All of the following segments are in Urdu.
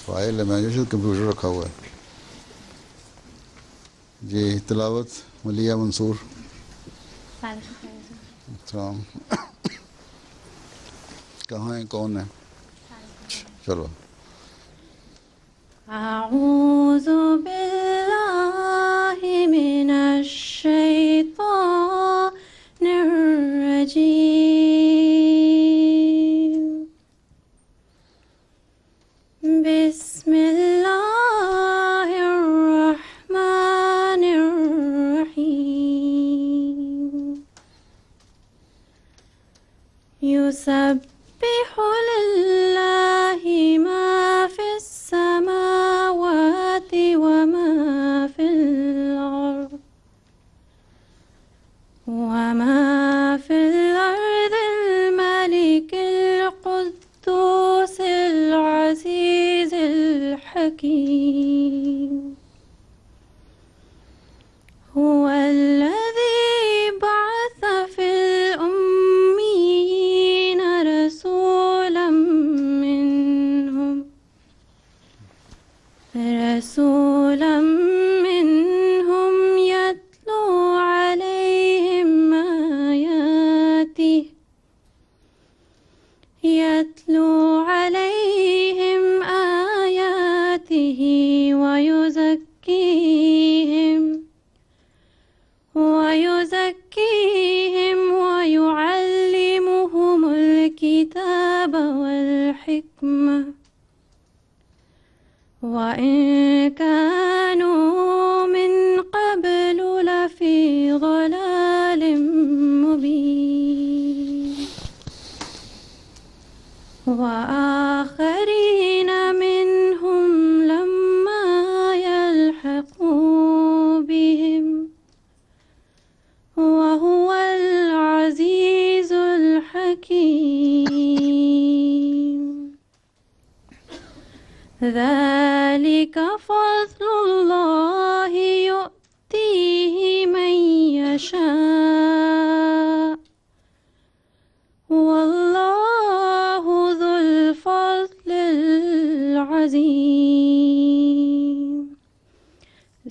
فائل ہے، میں جو کمپیوٹر رکھا ہوا ہے. جی تلاوت ملیہ منصور. السلام. کہاں ہیں، کون ہے؟ چلو. اعوذ باللہ من الشیطان الرجیم. بسم اللہ الرحمن الرحیم. یسبح للہ ما فی السماوات وما فی الارض الملک القدوس العزیز الحکیم. هو الذی بعث فی الأمیین رسولا منهم یتلو علیہم آیاتہ ویزکیہم ویعلمہم الکتاب والحکمہ وَإِن كَانُوا مِن قَبْلُ لَفِي ضَلَالٍ مُبِينٍ. وَآخَرِينَ مِنْهُمْ لَمَّا يَلْحَقُوا بِهِمْ وَهُوَ الْعَزِيزُ الْحَكِيمُ. ذَلِكَ فَضْلُ اللَّهِ يُؤْتِيهِ مَن يَشَاءُ وَاللَّهُ ذُو الْفَضْلِ الْعَظِيمِ.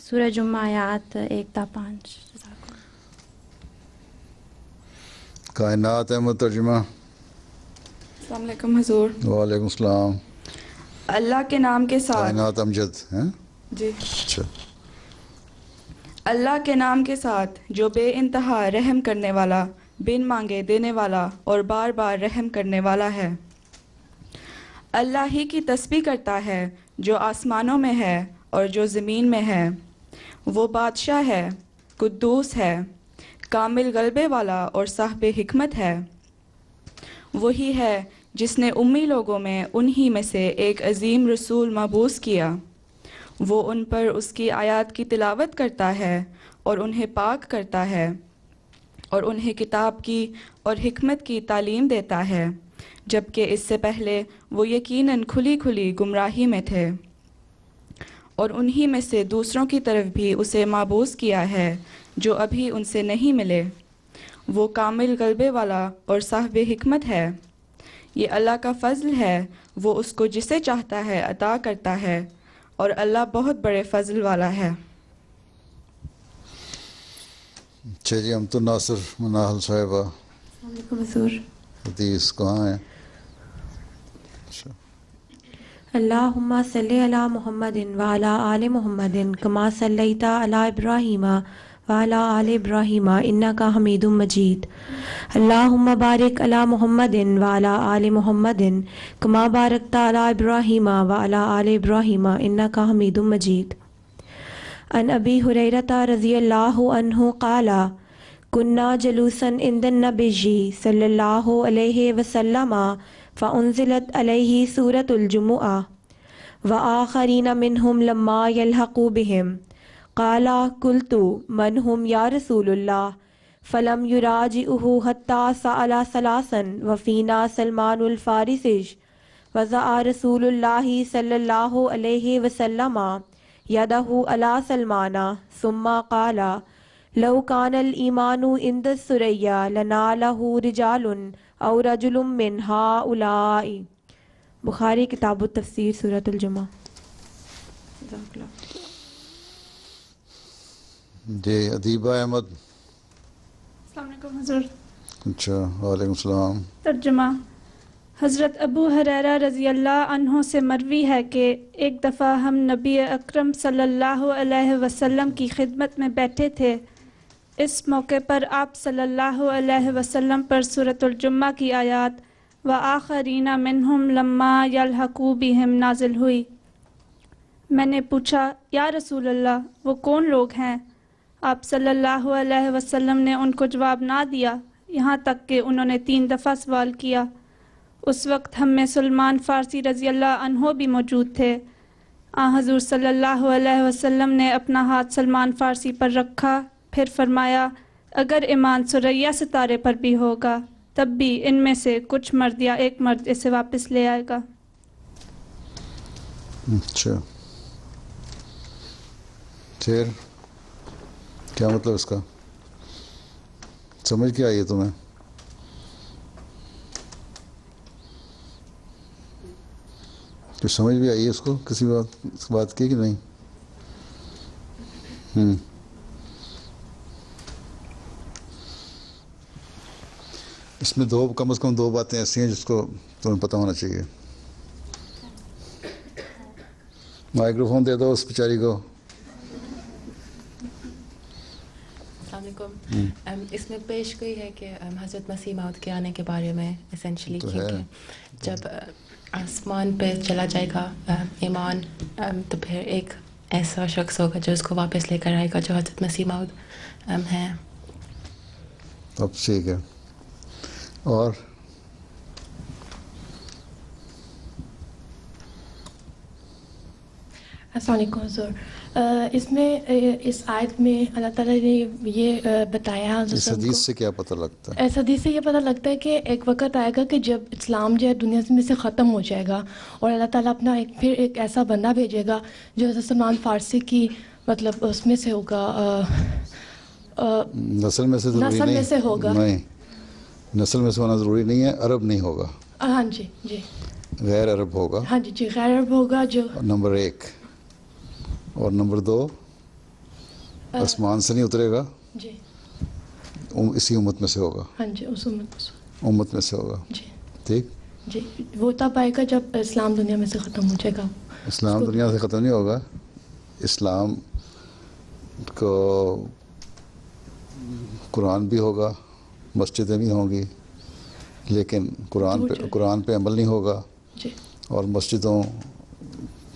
سورہ جمعہ آیات 1-5. کائنات احمد ترجمہ. السلام علیکم حضور. وعلیکم السلام. اللہ کے نام کے ساتھ. کائنات امجد ہیں جی. اچھا. اللہ کے نام کے ساتھ جو بے انتہا رحم کرنے والا، بن مانگے دینے والا اور بار بار رحم کرنے والا ہے. اللہ ہی کی تسبیح کرتا ہے جو آسمانوں میں ہے اور جو زمین میں ہے. وہ بادشاہ ہے، قدوس ہے، کامل غلبے والا اور صاحب حکمت ہے. وہی ہے جس نے امی لوگوں میں انہی میں سے ایک عظیم رسول مبعوث کیا. وہ ان پر اس کی آیات کی تلاوت کرتا ہے اور انہیں پاک کرتا ہے اور انہیں کتاب کی اور حکمت کی تعلیم دیتا ہے، جبکہ اس سے پہلے وہ یقیناً کھلی کھلی گمراہی میں تھے. اور انہی میں سے دوسروں کی طرف بھی اسے مبعوث کیا ہے جو ابھی ان سے نہیں ملے. وہ کامل غلبے والا اور صاحب حکمت ہے. یہ اللہ کا فضل ہے، وہ اس کو جسے چاہتا ہے عطا کرتا ہے، اور اللہ بہت بڑے فضل والا ہے. اچھا جی. امت الناصر مناہل صاحبہ. السلام علیکم حضور. حدیث کہاں ہے؟ اچھا. اللہم صلی علی محمد وعلی آل محمد کما صلیت علی ابراہیم وعلی آل ابراہیم انک حمید مجید. اللہم بارک علی محمد وعلی آل محمد کما بارکت علی ابراہیم وعلی آل ابراہیم انک حمید مجید. عن ابی ہریرہ رضی اللہ عنہ قال كنا جلوسا عند النبي صلی اللہ علیہ وسلم فأنزلت علیہ سورة الجمعہ وآخرین منہم لما يلحقوا بهم قال قلت من هم یا رسول اللہ فلم يراجعه حتى سأل ثلاثا وفينا سلمان الفارسي وضع رسول اللہ صلی اللہ علیہ وسلم يده على سلمان ثم قال لو كان الإيمان عند الثريا لناله رجال او رجل من هؤلاء. بخاری کتاب التفسیر سورۃ الجمعہ. جزاک اللہ۔ جی ادیبہ احمد۔ السلام علیکم حضور۔ اچھا وعلیکم السلام۔ ترجمہ۔ حضرت ابو ہریرہ رضی اللہ عنہ سے مروی ہے کہ ایک دفعہ ہم نبی اکرم صلی اللہ علیہ وسلم کی خدمت میں بیٹھے تھے۔ اس موقع پر آپ صلی اللہ علیہ وسلم پر سورۃ الجمعہ کی آیات وآخرین منہم لما یلحقوا بہم نازل ہوئی۔ میں نے پوچھا یا رسول اللہ وہ کون لوگ ہیں؟ آپ صلی اللہ علیہ وسلم نے ان کو جواب نہ دیا، یہاں تک کہ انہوں نے 3 دفعہ سوال کیا۔ اس وقت ہم میں سلمان فارسی رضی اللہ عنہ بھی موجود تھے۔ حضور صلی اللہ علیہ وسلم نے اپنا ہاتھ سلمان فارسی پر رکھا، پھر فرمایا اگر ایمان ثریا ستارے پر بھی ہوگا تب بھی ان میں سے کچھ مرد یا ایک مرد اسے واپس لے آئے گا۔ اچھا پھر کیا مطلب اس کا؟ سمجھ کیا آئی ہے تمہیں؟ کچھ سمجھ بھی آئی ہے اس کو؟ کسی بات کی کہ نہیں؟ اس میں کم از کم 2 باتیں ایسی ہیں جس کو تمہیں پتہ ہونا چاہیے۔ مائکرو فون دے دو اس بیچاری کو۔ السلام علیکم۔ اس میں پیش گئی ہے کہ حضرت مسیح موعود کے آنے کے بارے میں اسینشلی کیونکہ جب آسمان پہ چلا جائے گا ایمان تو پھر ایک ایسا شخص ہوگا جو اس کو واپس لے کر آئے گا جو حضرت مسیح موعود ہیں۔ اب ٹھیک ہے۔ اور السلام علیکم حضور۔ اس میں اس آیت میں اللہ تعالیٰ نے یہ بتایا، اس حدیث سے کیا پتہ لگتا ہے؟ اس حدیث سے یہ پتہ لگتا ہے کہ ایک وقت آئے گا کہ جب اسلام جو ہے دنیا میں سے ختم ہو جائے گا اور اللہ تعالیٰ اپنا پھر ایک ایسا بندہ بھیجے گا جو حضرت سلمان فارسی کی مطلب اس میں سے ہوگا، نسل میں سے ضروری نسل میں سے ہوگا۔ نہیں، نسل میں سے ہونا ضروری نہیں ہے، عرب نہیں ہوگا۔ ہاں جی جی، غیر عرب ہوگا۔ ہاں جی جی، غیر عرب ہوگا جو نمبر 1، اور نمبر 2 آسمان سے نہیں اترے گا، جی اسی امت میں سے ہوگا۔ ہاں جی، اس امت میں سے ہوگا۔ جی ٹھیک۔ جی، وہ تب آئے گا جب اسلام دنیا میں سے ختم ہو جائے گا۔ اسلام دنیا سے ختم نہیں ہوگا، اسلام کو قرآن بھی ہوگا، مسجدیں بھی ہوں گی، لیکن قرآن پہ عمل نہیں ہوگا، جی، اور مسجدوں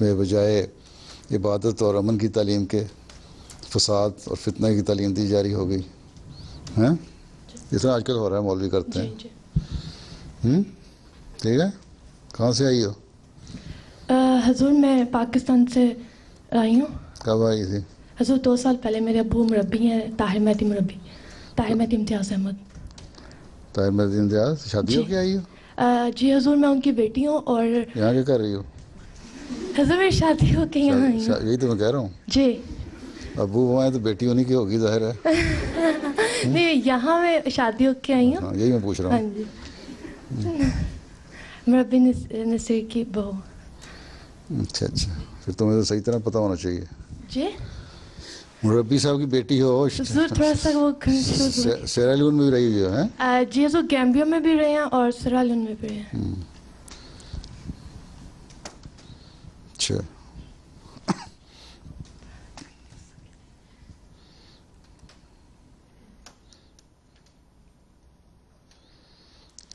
میں بجائے عبادت اور امن کی تعلیم کے فساد اور فتنہ کی تعلیم دی جاری ہوگی۔ ہیں جس طرح آج کل ہو رہا ہے، مولوی کرتے ہیں۔ جی جی۔ ٹھیک ہے۔ کہاں سے آئی ہو؟ حضور میں پاکستان سے آئی ہوں۔ کب آئی تھی؟ حضور 2 سال پہلے۔ میرے ابو مربی ہیں، طاہر مہدی مربی، طاہر مہدی امتیاز احمد۔ طاہر مہدی امتیاز، شادی ہو کے آئی ہو؟ جی حضور میں ان کی بیٹی ہوں۔ اور یہاں کیا کر رہی ہو؟ حضور میری شادی ہو کے یہاں آئی ہوں۔ یہی تو میں کہہ رہا ہوں۔ جی، ابو وہ ہیں تو بیٹی ہونی کی ہوگی، ظاہر ہے۔ نہیں، یہاں میں شادی ہو کے آئی ہوں۔ ہاں، یہی میں پوچھ رہا ہاں ہوں۔ جی، مربی نصیر کی بہو۔ اچھا، پھر تمہیں تو صحیح طرح پتہ ہونا چاہیے۔ جی، مربی صاحب کی بیٹی ہو، حضور تھوڑا سا وہ کنفیوز ہو۔ سیرا لیون میں بھی رہی ہوئی ہے؟ جی حضور گیمبیا میں بھی رہے ہیں اور سیرا لیون میں بھی رہے ہیں۔ اچھا،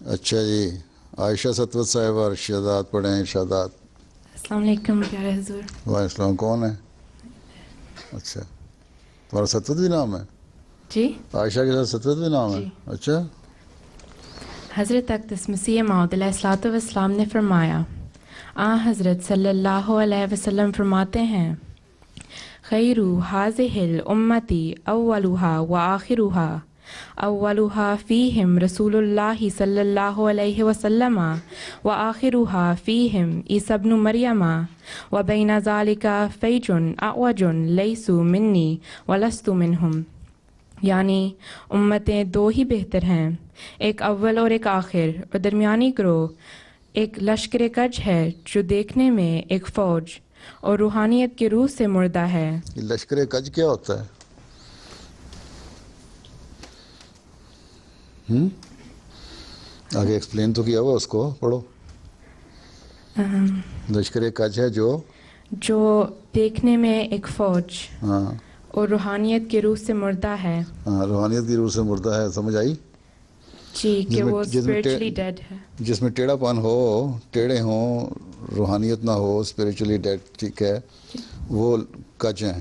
اچھا جی، عائشہ ستوت صاحبہ ارشادات پڑھیں، ارشادات۔ السلام علیکم پیارے حضور۔ وعلیکم السلام۔ کون ہے؟ اچھا، تمہارا ستوت بھی نام ہے؟ جی، عائشہ کے ساتھ ستوت بھی نام ہے؟ جی۔ اچھا۔ حضرت اقدس مسیح موعود علیہ الصلوۃ والسلام نے فرمایا، حضرت صلی اللہ علیہ وسلم فرماتے ہیں، خیر هذه الامتی اولها وآخرها، اولها فیہم رسول اللہ صلی اللہ علیہ وسلم وآخرها فیہم عیسی ابن مریم وبین ذالک فیج اعوج لیسوا منی ولست منہم۔ یعنی امتیں 2 ہی بہتر ہیں، ایک اول اور ایک آخر، اور درمیانی گروہ ایک لشکر کج ہے جو دیکھنے میں ایک فوج اور روحانیت کی روح سے مردہ ہے. یہ لشکر کج کیا ہوتا ہے؟ آگے ایکسپلین تو کیا ہوا، اس کو پڑھو. لشکر کج ہے جو دیکھنے میں ایک فوج ہاں اور روحانیت کی روح سے مردہ ہے. ہاں روحانیت کی روح سے مردہ ہے. سمجھ آئی؟ جی کہ وہ جس میں اسپرچولی ڈیڈ ہے. جس میں ٹیڑھا پن ہو، ٹیڑھے ہوں، روحانیت نہ ہو، اسپریچولی ڈیڈ، ٹھیک ہے، وہ کج ہیں.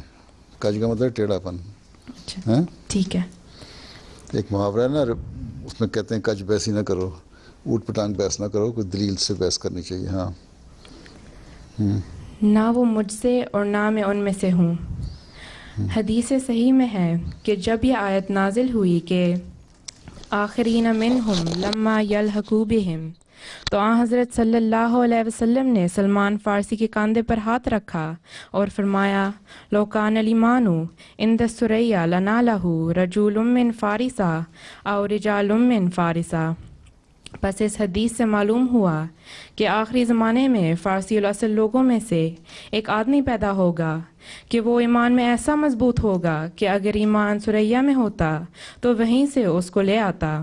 کج کا مطلب ٹیڑھا پن. اچھا ٹھیک ہے. ایک محاورہ ہے نا، اس میں کہتے ہیں کج بحثی نہ کرو، اوٹ پٹانگ بحث نہ کرو، کوئی دلیل سے بحث کرنی چاہیے. ہاں نہ وہ مجھ سے اور نہ میں ان میں سے ہوں. حدیث صحیح میں ہے کہ جب یہ آیت نازل ہوئی کہ آخرین منہم لما یلحقوا بہم، تو آن حضرت صلی اللہ علیہ وسلم نے سلمان فارسی کے کاندھے پر ہاتھ رکھا اور فرمایا لو کان الایمان عند الثریا لنالہ رجل من فارسا او رجال من فارسا. پس اس حدیث سے معلوم ہوا کہ آخری زمانے میں فارسی الاصل لوگوں میں سے ایک آدمی پیدا ہوگا کہ وہ ایمان میں ایسا مضبوط ہوگا کہ اگر ایمان سریا میں ہوتا تو وہیں سے اس کو لے آتا.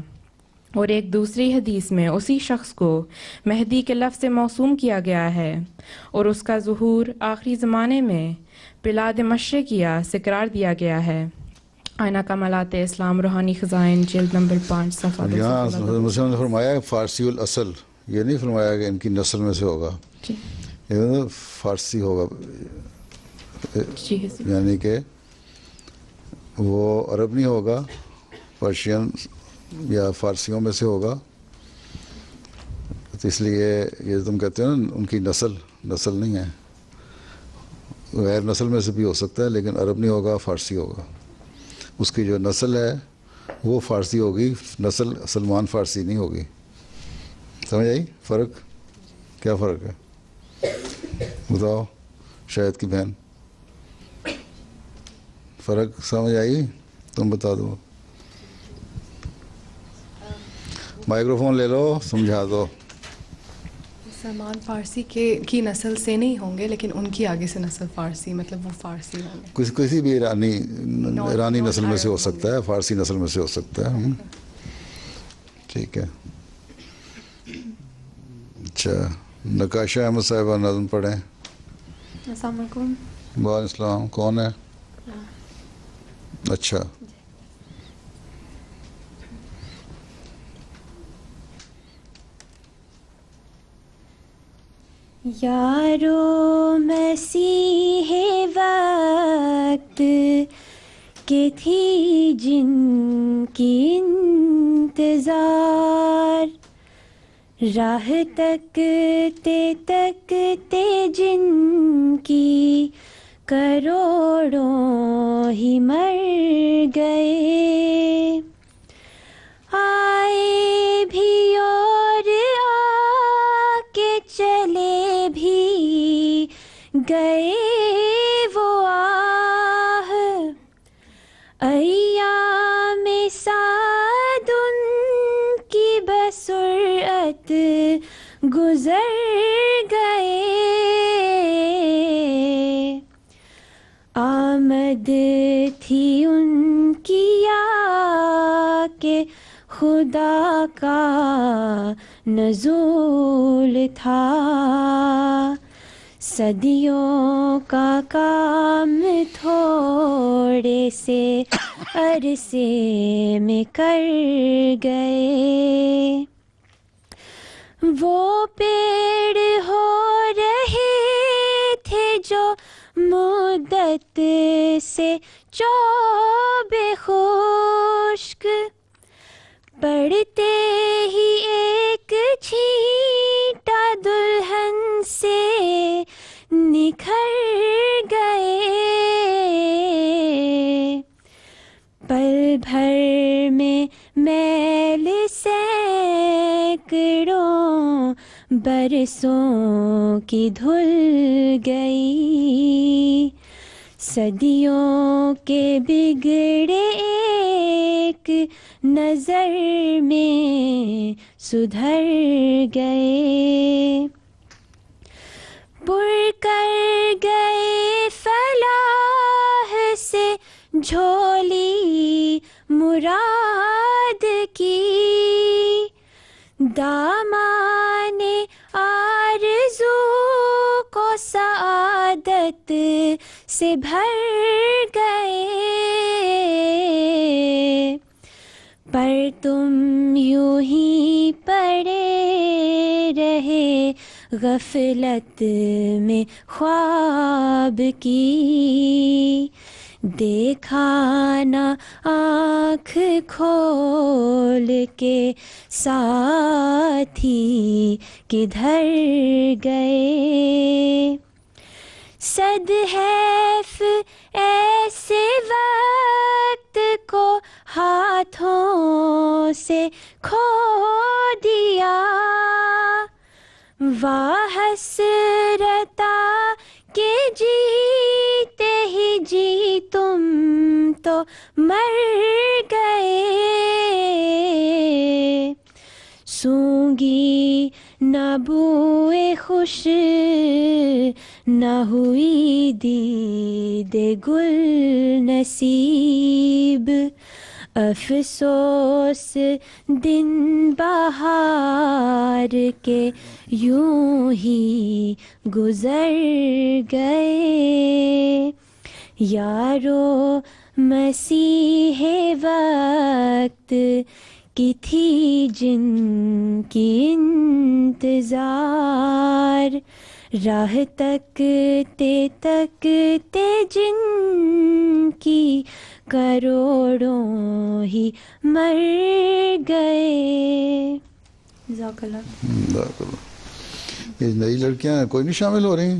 اور ایک دوسری حدیث میں اسی شخص کو مہدی کے لفظ سے موسوم کیا گیا ہے اور اس کا ظہور آخری زمانے میں بلاد مشرقیہ سے قرار دیا گیا ہے. آئینہ کمالات اسلام روحانی خزائن جلد نمبر 5 صفحہ 200. یہاں مسلم نے فرمایا فارسی الاصل، یہ نہیں فرمایا کہ ان کی نسل میں سے ہوگا، یہ فارسی ہوگا، یعنی کہ وہ عرب نہیں ہوگا، پرشین یا فارسیوں میں سے ہوگا. تو اس لیے یہ تم کہتے ہو نا ان کی نسل نہیں ہے، غیر نسل میں سے بھی ہو سکتا ہے، لیکن عرب نہیں ہوگا، فارسی ہوگا. اس کی جو نسل ہے وہ فارسی ہوگی، نسل سلمان فارسی نہیں ہوگی. سمجھ آئی فرق؟ کیا فرق ہے بتاؤ شاید کی بہن، فرق سمجھ آئی؟ تم بتا دو. مائکرو فون لے لو، سمجھا دو. سلمان فارسی کی نسل سے نہیں ہوں گے، لیکن ان کی آگے سے نسل فارسی، مطلب وہ فارسی ہوں گے. کسی بھی ایرانی نسل میں سے ہو سکتا ہے، فارسی نسل میں سے ہو سکتا ہے. ٹھیک ہے. اچھا نقاشہ احمد صاحبہ نظم پڑھیں. السلام علیکم. وعلیکم السلام. کون ہے؟ اچھا یارو مسیح وقت کہ تھی جن کی انتظار، راہ تکتے جن کی کروڑوں ہی مر گئے، آئے بھی اور آ کے چلے بھی گئے وہ آہ، ایام سعد ان کی بسرعت گزر گئے، آمد تھی ان کی آ کے خدا کا نزول تھا، صدیوں کا کام تھوڑے سے عرصے میں کر گئے، وہ پیڑ ہو رہے تھے جو مدت سے چوبے خشک، پڑتے ہی ایک چھینٹا دلہن سے نکھر گئے، پل بھر میں میل سینکڑوں برسوں کی دھل گئی، صدیوں کے بگڑے ایک نظر میں سدھر گئے، پر کر گئے فلاح سے جھولی مراد کی، دامان آرزو کو سعادت سے بھر گئے، پر تم یوں ہی پڑے رہے غفلت میں خواب کی، دیکھا نہ آنکھ کھول کے ساتھی کدھر گئے، صد حیف ایسے وقت کو ہاتھوں سے کھو دیا، واہ حسرتا کہ جیتے ہی جی تم تو مر گئے، سونگی نہ بوئے خوش نہ ہوئی دید گل نصیب، افسوس دن بہار کے یوں ہی گزر گئے، یارو مسیح وقت کی تھی جن کی انتظار، راہ تکتے تکتے جن کی کروڑوں ہی مر گئے۔ جزاک اللہ۔ جزاک اللہ۔ یہ نئی لڑکیاں کوئی نہیں شامل ہو رہی ہیں؟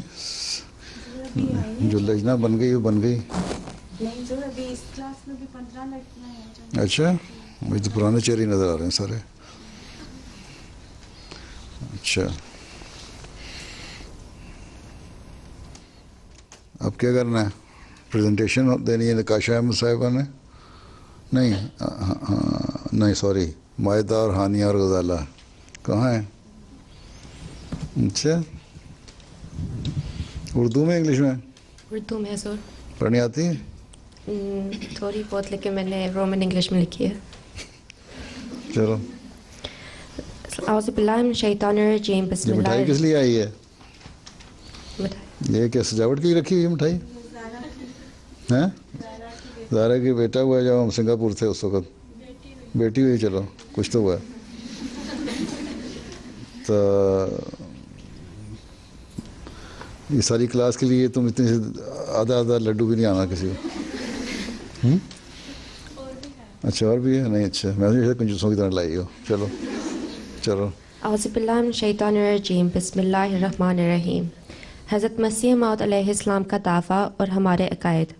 جو لجنہ بن گئی وہ بن گئی۔ اچھا، مجھے تو پرانے چہرے نظر آ رہے ہیں سارے۔ اچھا، اب کیا کرنا ہے؟ پریزنٹیشن دینی ہے نقاشہ احمد صاحبہ نے؟ نہیں نہیں سوری، مائدہ اور ہانیہ اور غزالہ کہاں ہیں؟ اچھا، اردو میں انگلش میں؟ اردو میں سر پڑھنی آتی ہے؟ تھوڑی بہت، لیکن میں نے رومن انگلش میں لکھی ہے۔ چلو۔ اعوذ باللہ من الشیطان الرجیم، بسم یہ اللہ۔ مٹھائی کس لیے آئی ہے؟ مٹھائی یہ کیا سجاوٹ کی رکھی ہوئی ہے مٹھائی؟ ہیں؟ زہرا کی بیٹا ہوا ہے، جب ہم سنگاپور تھے اس وقت بیٹی ہوئی، چلو کچھ تو ہوا ہے۔ تو یہ ساری کلاس کے لیے تم اتنے سے آدھا لڈو بھی نہیں آنا کسی کو؟ اچھا اور بھی ہے؟ نہیں، اچھا میں نے کنجوسوں کی طرح لائی ہو۔ چلو چلو۔ اعوذ باللہ من الشیطان الرجیم، بسم اللہ الرحمن الرحیم۔ حضرت مسیح موعود علیہ السلام کا دعویٰ اور ہمارے عقائد۔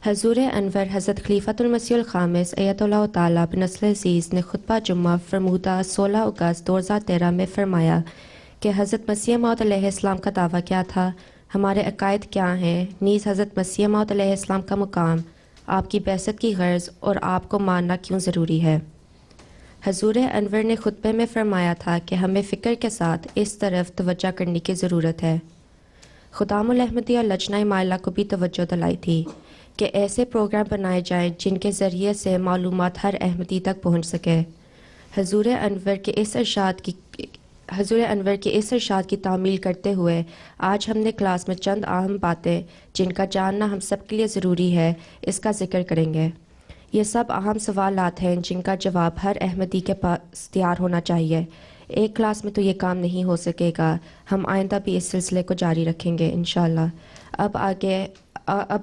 حضور انور حضرت خلیفۃ المسیح الخامس ایت اللہ تعالیٰ بنصر عزیز نے خطبہ جمعہ فرمودہ 16 اگست 2013 میں فرمایا کہ حضرت مسیح موعود علیہ السلام کا دعویٰ کیا تھا، ہمارے عقائد کیا ہیں، نیز حضرت مسیح موعود علیہ السلام کا مقام، آپ کی بعثت کی غرض اور آپ کو ماننا کیوں ضروری ہے۔ حضور انور نے خطبے میں فرمایا تھا کہ ہمیں فکر کے ساتھ اس طرف توجہ کرنے کی ضرورت ہے۔ خدام الاحمدیہ لجنہ مائلہ کو بھی توجہ دلائی تھی کہ ایسے پروگرام بنائے جائیں جن کے ذریعے سے معلومات ہر احمدی تک پہنچ سکے۔ حضور انور کے اس ارشاد کی تعمیل کرتے ہوئے آج ہم نے کلاس میں چند اہم باتیں جن کا جاننا ہم سب کے لیے ضروری ہے اس کا ذکر کریں گے۔ یہ سب اہم سوالات ہیں جن کا جواب ہر احمدی کے پاس تیار ہونا چاہیے۔ ایک کلاس میں تو یہ کام نہیں ہو سکے گا، ہم آئندہ بھی اس سلسلے کو جاری رکھیں گے انشاءاللہ۔ اب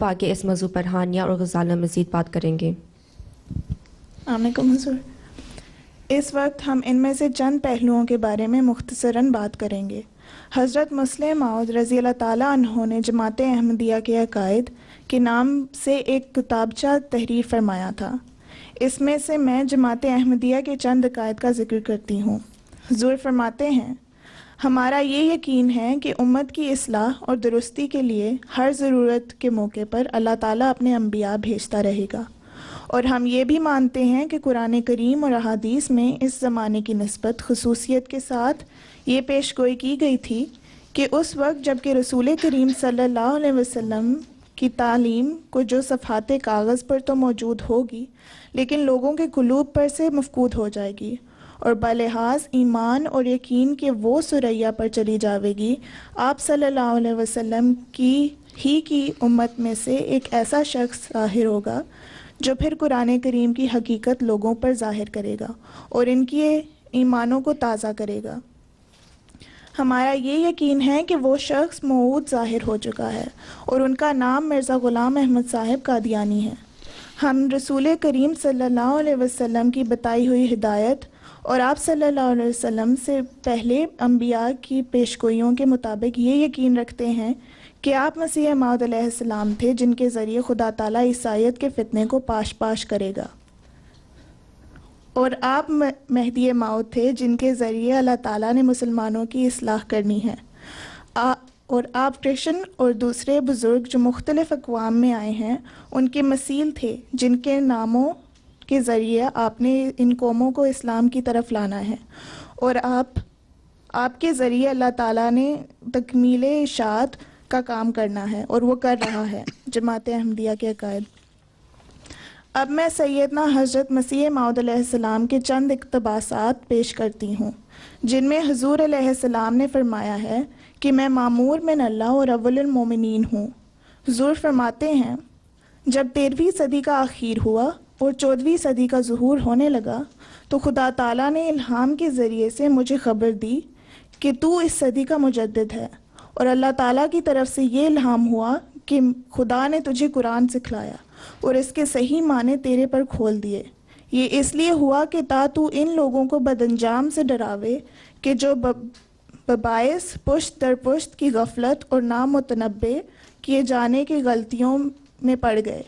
آگے اس موضوع پر ہانیہ اور غزالہ مزید بات کریں گے۔ علیکم حضور، اس وقت ہم ان میں سے چند پہلوؤں کے بارے میں مختصراً بات کریں گے۔ حضرت مسلم موعود رضی اللہ تعالیٰ عنہ نے جماعت احمدیہ کے عقائد کے نام سے ایک کتابچہ تحریر فرمایا تھا۔ اس میں سے میں جماعت احمدیہ کے چند عقائد کا ذکر کرتی ہوں۔ حضور فرماتے ہیں، ہمارا یہ یقین ہے کہ امت کی اصلاح اور درستی کے لیے ہر ضرورت کے موقع پر اللہ تعالیٰ اپنے انبیاء بھیجتا رہے گا، اور ہم یہ بھی مانتے ہیں کہ قرآن کریم اور احادیث میں اس زمانے کی نسبت خصوصیت کے ساتھ یہ پیش گوئی کی گئی تھی کہ اس وقت جب کہ رسول کریم صلی اللہ علیہ وسلم کی تعلیم کو جو صفحات کاغذ پر تو موجود ہوگی لیکن لوگوں کے قلوب پر سے مفقود ہو جائے گی، اور بلحاظ ایمان اور یقین کے وہ ثریا پر چلی جاوے گی، آپ صلی اللہ علیہ وسلم کی امت میں سے ایک ایسا شخص ظاہر ہوگا جو پھر قرآن کریم کی حقیقت لوگوں پر ظاہر کرے گا اور ان کے ایمانوں کو تازہ کرے گا۔ ہمارا یہ یقین ہے کہ وہ شخص موعود ظاہر ہو چکا ہے اور ان کا نام مرزا غلام احمد صاحب قادیانی ہے۔ ہم رسول کریم صلی اللہ علیہ وسلم کی بتائی ہوئی ہدایت اور آپ صلی اللہ علیہ وسلم سے پہلے انبیاء کی پیشگوئیوں کے مطابق یہ یقین رکھتے ہیں کہ آپ مسیح موعود علیہ السلام تھے جن کے ذریعے خدا تعالیٰ عیسائیت کے فتنے کو پاش کرے گا، اور آپ مہدی موعود تھے جن کے ذریعے اللہ تعالیٰ نے مسلمانوں کی اصلاح کرنی ہے، اور آپ کرشن اور دوسرے بزرگ جو مختلف اقوام میں آئے ہیں ان کے مثیل تھے جن کے ناموں کے ذریعے آپ نے ان قوموں کو اسلام کی طرف لانا ہے، اور آپ کے ذریعے اللہ تعالیٰ نے تکمیل اشاعت کا کام کرنا ہے اور وہ کر رہا ہے۔ جماعت احمدیہ کے عقائد۔ اب میں سیدنا حضرت مسیح موعود علیہ السلام کے چند اقتباسات پیش کرتی ہوں جن میں حضور علیہ السلام نے فرمایا ہے کہ میں معمور من اللہ اور اول المومنین ہوں۔ حضور فرماتے ہیں جب 13ویں صدی کا آخیر ہوا اور 14ویں صدی کا ظہور ہونے لگا تو خدا تعالیٰ نے الہام کے ذریعے سے مجھے خبر دی کہ تو اس صدی کا مجدد ہے، اور اللہ تعالیٰ کی طرف سے یہ الہام ہوا کہ خدا نے تجھے قرآن سکھلایا اور اس کے صحیح معنی تیرے پر کھول دیے۔ یہ اس لیے ہوا کہ تو ان لوگوں کو بد انجام سے ڈراوے کہ جو بباعث پشت در پشت کی غفلت اور نامتنبع کیے جانے کی غلطیوں میں پڑ گئے،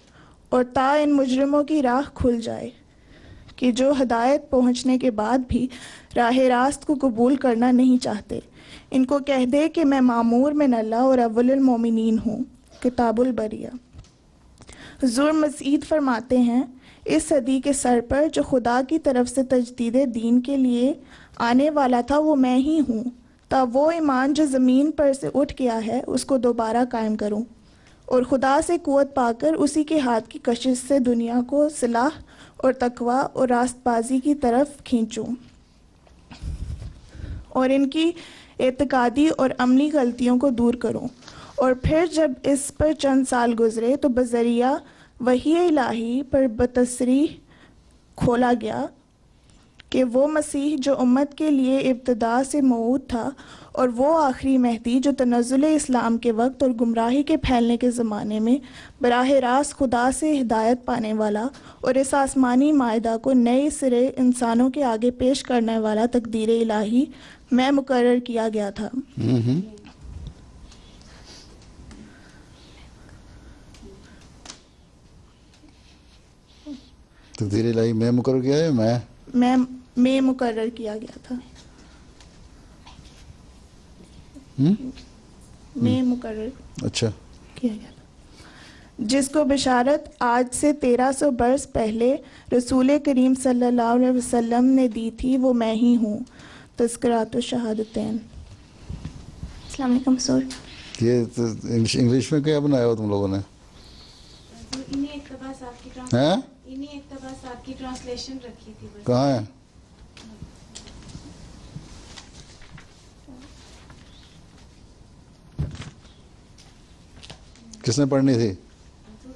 اور ان مجرموں کی راہ کھل جائے کہ جو ہدایت پہنچنے کے بعد بھی راہ راست کو قبول کرنا نہیں چاہتے۔ ان کو کہہ دے کہ میں معمور من اللہ اور اول المومنین ہوں۔ کتاب البریہ۔ حضور مزید فرماتے ہیں اس صدی کے سر پر جو خدا کی طرف سے تجدید دین کے لیے آنے والا تھا وہ میں ہی ہوں، تا وہ ایمان جو زمین پر سے اٹھ گیا ہے اس کو دوبارہ قائم کروں اور خدا سے قوت پا کر اسی کے ہاتھ کی کشش سے دنیا کو صلاح اور تقوی اور راست بازی کی طرف کھینچوں اور ان کی اعتقادی اور عملی غلطیوں کو دور کروں۔ اور پھر جب اس پر چند سال گزرے تو بذریعہ وحی الہی پر بتصریح کھولا گیا کہ وہ مسیح جو امت کے لیے ابتدا سے موعود تھا اور وہ آخری مہدی جو تنزل اسلام کے وقت اور گمراہی کے پھیلنے کے زمانے میں براہ راست خدا سے ہدایت پانے والا اور اس آسمانی معاہدہ کو نئے سرے انسانوں کے آگے پیش کرنے والا تقدیر الہی میں مقرر کیا گیا تھا۔ تقدیر الہی میں مقرر کیا ہے میں مقرر کیا گیا تھا۔ میں مقرر اچھا کیا گیا تھا جس کو بشارت آج سے 1300 برس پہلے رسول کریم صلی اللہ علیہ وسلم نے دی تھی وہ میں ہی ہوں۔ تذکرات الشہادتین۔ السلام علیکم حضور۔ یہ انگلش میں کیا بنایا ہو تم لوگوں نے؟ انہیں اقتباسات کی ٹرانسلیشن رکھی تھی۔ کہاں ہے؟ کس نے پڑھنی تھی؟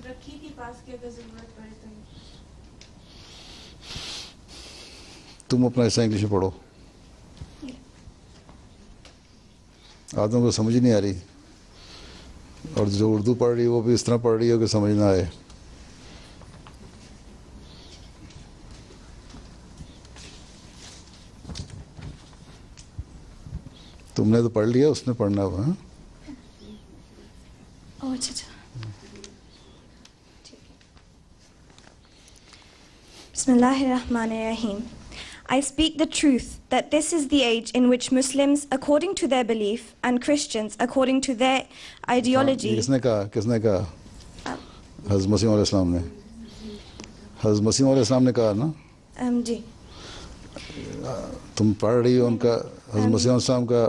رکھی تھی پاس کے، اگر ضرورت پڑے تو۔ تم اپنا حصہ انگلش میں پڑھو، آدموں کو سمجھ نہیں آ رہی، اور جو اردو پڑھ رہی ہے وہ بھی اس طرح پڑھ رہی ہو کہ سمجھ نہ آئے۔ تم نے تو پڑھ لیا، اس نے پڑھنا ہوا۔ بسم اللہ الرحمن الرحیم۔ I speak the truth that this is the age in which Muslims, according to their belief, and Christians, according to their ideology. کس نے کہا؟ حضرت مسیح علیہ السلام نے۔ حضرت مسیح علیہ السلام نے کہا نا؟ جی۔ تم پڑھ رہی ہو ان کا، حضرت مسیح علیہ السلام کا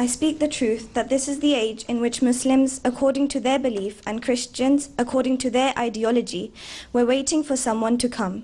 I speak the truth that this is the age in which Muslims, according to their belief, and Christians, according to their ideology, were waiting for someone to come.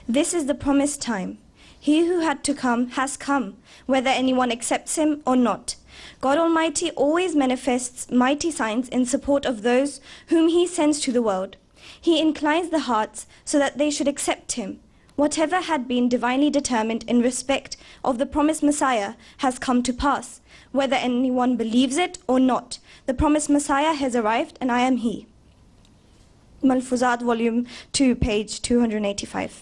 This is the promised time. He who had to come has come, whether anyone accepts him or not. God Almighty always manifests mighty signs in support of those whom He sends to the world. He inclines the hearts so that they should accept Him. Whatever had been divinely determined in respect of the promised Messiah has come to pass, whether anyone believes it or not. The promised Messiah has arrived, and I am He. Malfuzat, Volume 2, page 285.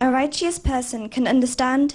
A righteous person can understand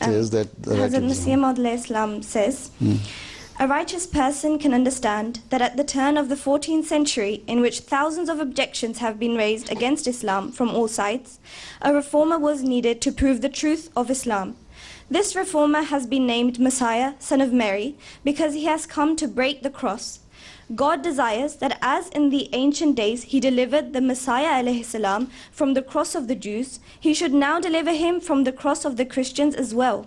says that Hazrat Masih Maud al-Islam says, a righteous person can understand that at the turn of the 14th century, in which thousands of objections have been raised against Islam from all sides, a reformer was needed to prove the truth of Islam. This reformer has been named Messiah, son of Mary, because he has come to break the cross. God desires that as in the ancient days he delivered the Messiah alayhi salam from the cross of the Jews, he should now deliver him from the cross of the Christians as well.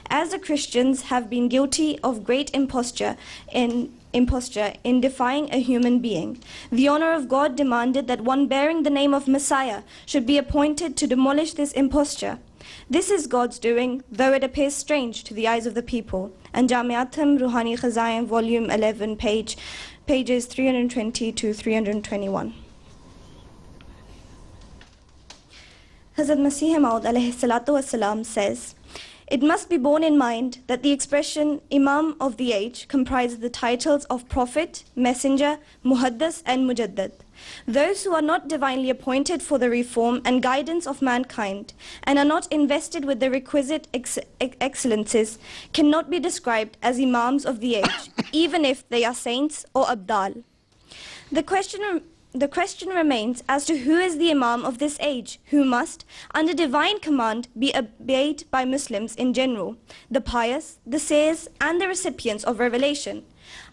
As the Christians have been guilty of great imposture in defying a human being, the honor of God demanded that one bearing the name of Messiah should be appointed to demolish this imposture. This is God's doing, though it appears strange to the eyes of the people. And Jamiatum Ruhani Khazain, Volume 11, pages 320 to 321. Hazrat Masih Maud alayhi salatu wasalam says, it must be borne in mind that the expression Imam of the age comprises the titles of Prophet, Messenger, Muhaddas and Mujaddad. Those who are not divinely appointed for the reform and guidance of mankind and are not invested with the requisite excellences cannot be described as Imams of the age, even if they are saints or Abdal. The question remains as to who is the Imam of this age, who must, under divine command, be obeyed by Muslims in general, the pious, the seers, and the recipients of revelation.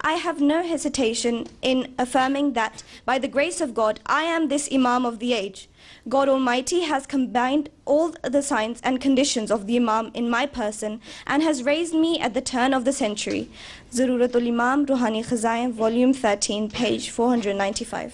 I have no hesitation in affirming that, by the grace of God, I am this Imam of the age. God Almighty has combined all the signs and conditions of the Imam in my person and has raised me at the turn of the century. Zaruratul Imam, Ruhani Khazain, Volume 13, page 495.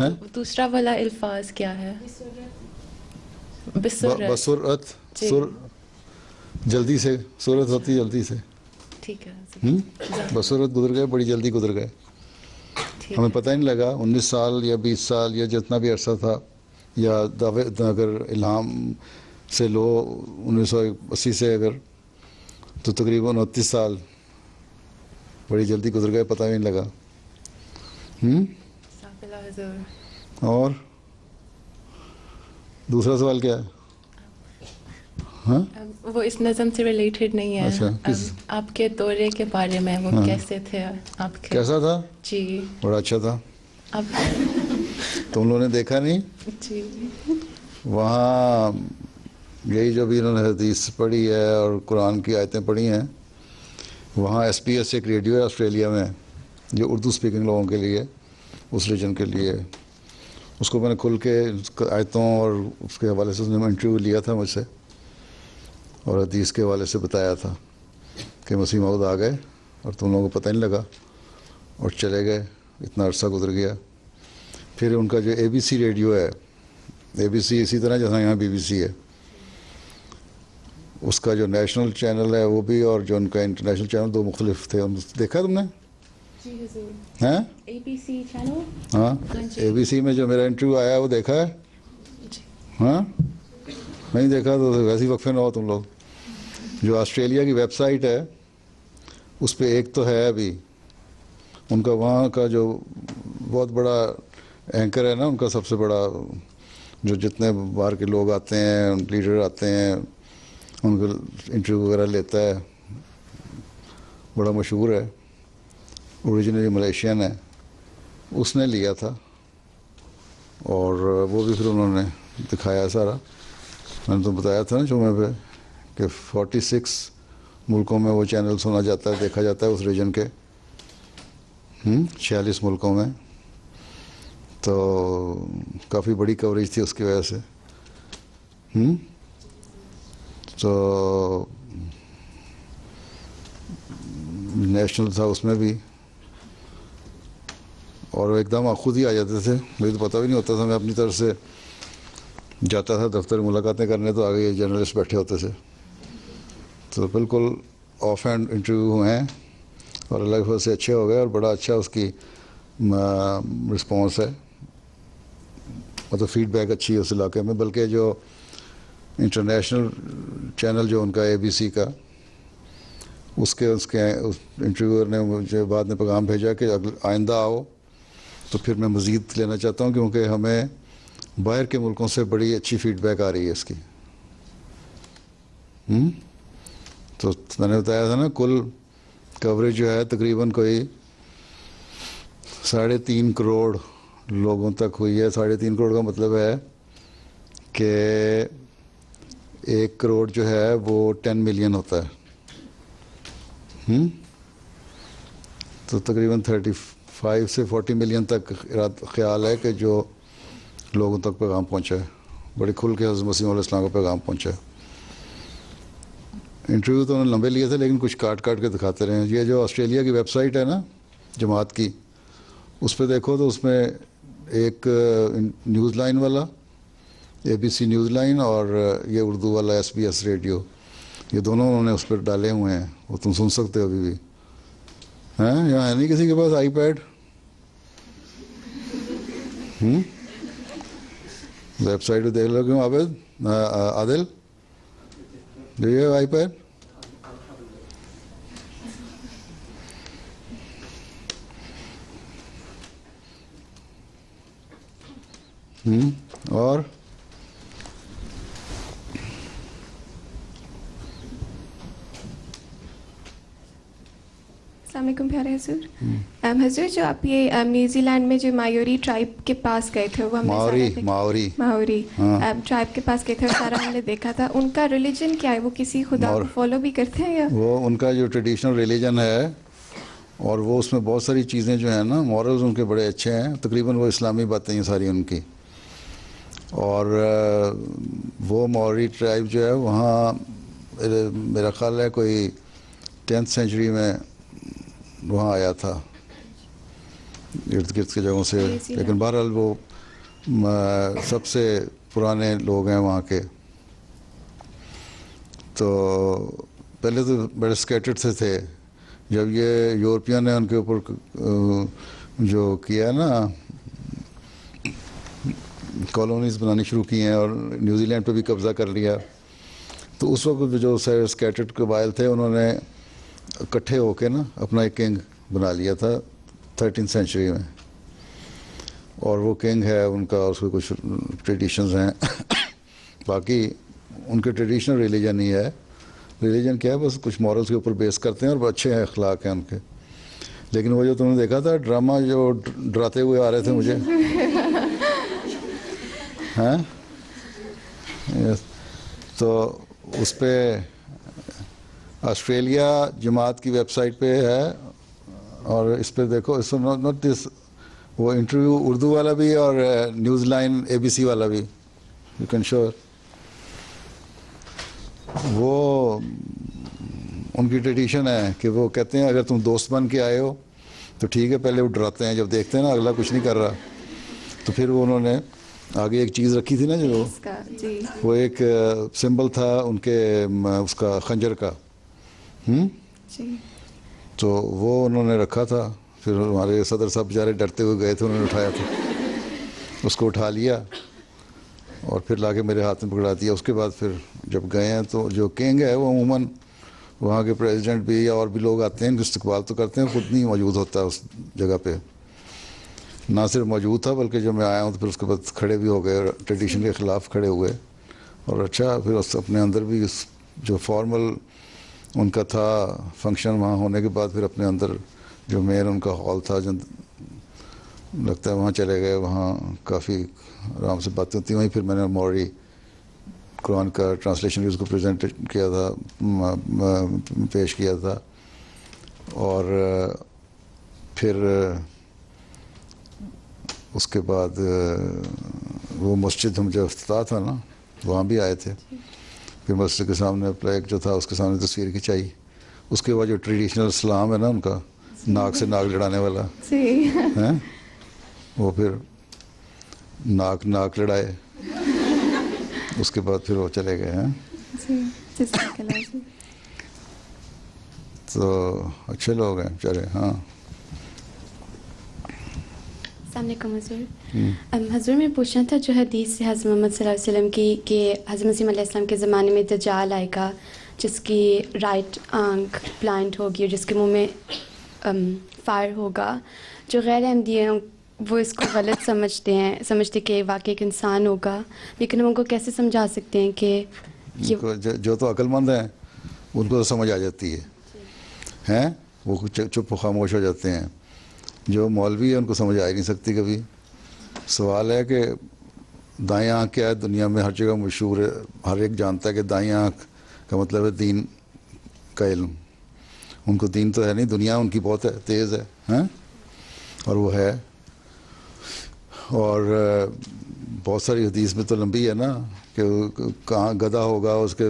ہیں دوسرا والا الفاظ کیا ہے؟ بسرعت. بسرعت جی. جلدی سے، سرعت ہوتی ہے جلدی سے. ٹھیک ہے. بسرعت گزر گئے، بڑی جلدی گزر گئے. ہمیں پتہ ہی نہیں لگا 19 سال یا 20 سال یا جتنا بھی عرصہ تھا، یا اگر الہام سے لو 1980 سے اگر، تو تقریباً 29 سال بڑی جلدی گزر گئے، پتہ بھی نہیں لگا. اور دوسرا سوال کیا ہے؟ ہاں وہ اس نظم سے ریلیٹڈ نہیں ہے. اچھا، آپ کے دورے کے بارے میں، وہ کیسے تھے آپ کے؟ کیسا تھا؟ جی بڑا اچھا تھا. اب تم لوگوں نے دیکھا نہیں؟ جی وہاں یہی جو بھی انہوں نے حدیث پڑھی ہے اور قرآن کی آیتیں پڑھی ہیں، وہاں ایس پی ایس ایک ریڈیو ہے آسٹریلیا میں جو اردو اسپیکنگ لوگوں کے لیے، اس ریجن کے لیے. اس کو میں نے کھل کے آیتوں اور اس کے حوالے سے اس نے انٹرویو لیا تھا مجھ سے، اور حدیث کے حوالے سے بتایا تھا کہ مسیح موعود آ گئے اور تم لوگوں کو پتہ نہیں لگا اور چلے گئے. اتنا عرصہ گزر گیا. پھر ان کا جو اے بی سی ریڈیو ہے، اے بی سی اسی طرح جیسا یہاں بی بی سی ہے، اس کا جو نیشنل چینل ہے وہ بھی، اور جو ان کا انٹرنیشنل چینل، دو مختلف تھے. دیکھا تم نے؟ جی حضور. ہیں؟ اے بی سی چینل. ہاں، اے بی سی میں جو میرا انٹرویو آیا ہے وہ دیکھا ہے؟ ہاں نہیں دیکھا تو ویسے ہی وقفے نہ ہو تم لوگ. جو آسٹریلیا کی ویب سائٹ ہے اس پہ ایک تو ہے ابھی ان کا، وہاں کا جو بہت بڑا اینکر ہے نا ان کا، سب سے بڑا، جو جتنے باہر کے لوگ آتے ہیں، لیڈر آتے ہیں، ان کو انٹرویو وغیرہ لیتا ہے، بڑا مشہور ہے، اوریجنلی ملیشین ہے. اس نے لیا تھا اور وہ بھی پھر انہوں نے دکھایا سارا. میں نے تو بتایا تھا نا جمعے پہ کہ 46 ملکوں میں وہ چینل سنا جاتا ہے، دیکھا جاتا ہے اس ریجن کے. 46 ملکوں میں. تو کافی بڑی کوریج تھی اس کی وجہ سے. تو نیشنل تھا اس میں بھی، اور ایک دم خود ہی آ جاتے تھے، مجھے تو پتہ بھی نہیں ہوتا تھا. میں اپنی طرف سے جاتا تھا دفتر ملاقاتیں کرنے، تو آگے یہ جرنلسٹ بیٹھے ہوتے تھے. تو بالکل آف ہینڈ انٹرویو ہوئے ہیں اور اللہ کے فضل سے اچھے ہو گئے، اور بڑا اچھا اس کی رسپانس ہے، مطلب فیڈ بیک اچھی ہے اس علاقے میں. بلکہ جو انٹرنیشنل چینل جو ان کا اے بی سی کا، اس کے انٹرویور نے مجھے بعد میں پیغام بھیجا کہ آئندہ آؤ تو پھر میں مزید لینا چاہتا ہوں، کیونکہ ہمیں باہر کے ملکوں سے بڑی اچھی فیڈ بیک آ رہی ہے اس کی. تو میں نے بتایا تھا نا، کل کوریج جو ہے تقریباً کوئی 3.5 کروڑ لوگوں تک ہوئی ہے. 3.5 کروڑ کا مطلب ہے کہ 1 کروڑ جو ہے وہ 10 ملین ہوتا ہے. تو تقریباً 35 سے 40 ملین تک خیال ہے کہ جو لوگوں تک پیغام پہنچا ہے، بڑی کھل کے حضرت مسیح علیہ السلام کا پیغام پہنچا ہے. انٹرویو تو انہوں نے لمبے لیے تھے، لیکن کچھ کاٹ کے دکھاتے رہے. یہ جو آسٹریلیا کی ویب سائٹ ہے نا جماعت کی، اس پہ دیکھو تو اس میں ایک نیوز لائن والا، اے بی سی نیوز لائن، اور یہ اردو والا ایس بی ایس ریڈیو، یہ دونوں انہوں نے اس پہ ڈالے ہوئے ہیں. وہ تم سن سکتے ہو ابھی بھی. ہیں یہاں ہے نہیں کسی کے پاس آئی پیڈ؟ ویب سائٹ پہ دیکھ لو. کیوں Abid, Adil, do you have iPad? اور السلام علیکم پیارے حضور. حضور جو آپ یہ نیوزی لینڈ میں جو مایوری ٹرائب کے پاس گئے تھے، وہ ماوری ٹرائب کے پاس گئے تھے، سارا ہم نے دیکھا تھا. ان کا ریلیجن کیا ہے؟ وہ کسی خدا کو فالو بھی کرتے ہیں یا وہ ان کا جو ٹریڈیشنل ریلیجن ہے، اور وہ اس میں بہت ساری چیزیں جو ہیں نا، مورلز ان کے بڑے اچھے ہیں. تقریباً وہ اسلامی باتیں ہیں ساری ان کی. اور وہ ماوری ٹرائب جو ہے وہاں میرا خیال ہے کوئی 10th سینچری میں وہاں آیا تھا. ارد گرد کی جگہوں سے, لیکن بہرحال وہ سب سے پرانے لوگ ہیں وہاں کے. تو پہلے تو بڑے اسکیٹرڈ سے تھے. جب یہ یورپین نے ان کے اوپر جو کیا نا کالونیز بنانی شروع کی ہیں اور نیوزی لینڈ پہ بھی قبضہ کر لیا, تو اس وقت جو اسکیٹرڈ قبائل تھے انہوں نے اکٹھے ہو کے نا اپنا ایک کنگ بنا لیا تھا 13th سینچری میں. اور وہ کنگ ہے ان کا, اس کے کچھ ٹریڈیشنز ہیں. باقی ان کے ٹریڈیشنل ریلیجن ہی ہے. ریلیجن کیا ہے, بس کچھ مورلس کے اوپر بیس کرتے ہیں اور اچھے ہیں اخلاق ہیں ان کے. لیکن وہ جو تم نے دیکھا تھا ڈرامہ جو ڈراتے ہوئے آ رہے تھے مجھے ہاں, تو اس پہ آسٹریلیا جماعت کی ویب سائٹ پہ ہے, اور اس پہ دیکھو, اس نوٹ دس, وہ انٹرویو اردو والا بھی اور نیوز لائن ABC والا بھی, یو کین شور. وہ ان کی ٹریڈیشن ہے کہ وہ کہتے ہیں اگر تم دوست بن کے آئے ہو تو ٹھیک ہے, پہلے وہ ڈراتے ہیں, جب دیکھتے ہیں نا اگلا کچھ نہیں کر رہا تو پھر وہ انہوں نے آگے ایک چیز رکھی تھی نا جو وہ ایک سمبل تھا ان کے اس کا خنجر کا, تو وہ انہوں نے رکھا تھا. پھر ہمارے صدر صاحب بیچارے ڈرتے ہوئے گئے تھے, انہوں نے اٹھایا تھا, اس کو اٹھا لیا اور پھر لا کے میرے ہاتھ میں پکڑا دیا. اس کے بعد پھر جب گئے ہیں تو جو کنگ ہے وہ عموماً وہاں کے پریزیڈنٹ بھی یا اور بھی لوگ آتے ہیں, استقبال تو کرتے ہیں, خود نہیں موجود ہوتا اس جگہ پہ. نہ صرف موجود تھا بلکہ جب میں آیا ہوں تو پھر اس کے بعد کھڑے بھی ہو گئے, ٹریڈیشن کے خلاف کھڑے ہوئے. اور اچھا پھر اس اپنے اندر بھی جو فارمل ان کا تھا فنکشن وہاں ہونے کے بعد پھر اپنے اندر جو مین ان کا ہال تھا, لگتا ہے وہاں چلے گئے. وہاں کافی آرام سے باتیں ہوتی. وہیں پھر میں نے موری قرآن کا ٹرانسلیشن بھی اس کو پریزنٹ کیا تھا, پیش کیا تھا. اور پھر اس کے بعد وہ مسجد ہم جو افتتاح تھا نا وہاں بھی آئے تھے. پھر مسجد کے سامنے فلیگ جو تھا اس کے سامنے تصویر کھنچائی. اس کے بعد جو ٹریڈیشنل اسلام ہے نا ان کا, ناک سے ناک لڑانے والا ہے, وہ پھر ناک لڑائے. اس کے بعد پھر وہ چلے گئے ہیں. تو اچھے لوگ ہیں بیچارے. ہاں السلام علیکم حضور. حضور میں پوچھنا تھا جو حدیث سے حضرت محمد صلی اللہ علیہ وسلم کی کہ حضرت مسیح علیہ السلام کے زمانے میں دجال آئے گا جس کی رائٹ آنکھ بلائنڈ ہوگی اور جس کے منہ میں فائر ہوگا. جو غیر احمدی ہیں وہ اس کو غلط سمجھتے کہ واقعی ایک انسان ہوگا, لیکن ہم ان کو کیسے سمجھا سکتے ہیں کہ جو تو عقل مند ہیں ان کو تو سمجھ آ جاتی ہے, وہ چپ و خاموش ہو جاتے ہیں. جو مولوی ہے ان کو سمجھ آ ہی نہیں سکتی کبھی. سوال ہے کہ دائیں آنکھ کیا ہے, دنیا میں ہر جگہ مشہور ہے, ہر ایک جانتا ہے کہ دائیں آنکھ کا مطلب ہے دین کا علم. ان کو دین تو ہے نہیں, دنیا ان کی بہت ہے, تیز ہے, اور وہ ہے. اور بہت ساری حدیث میں تو لمبی ہے نا کہ کہاں گدھا ہوگا, اس کے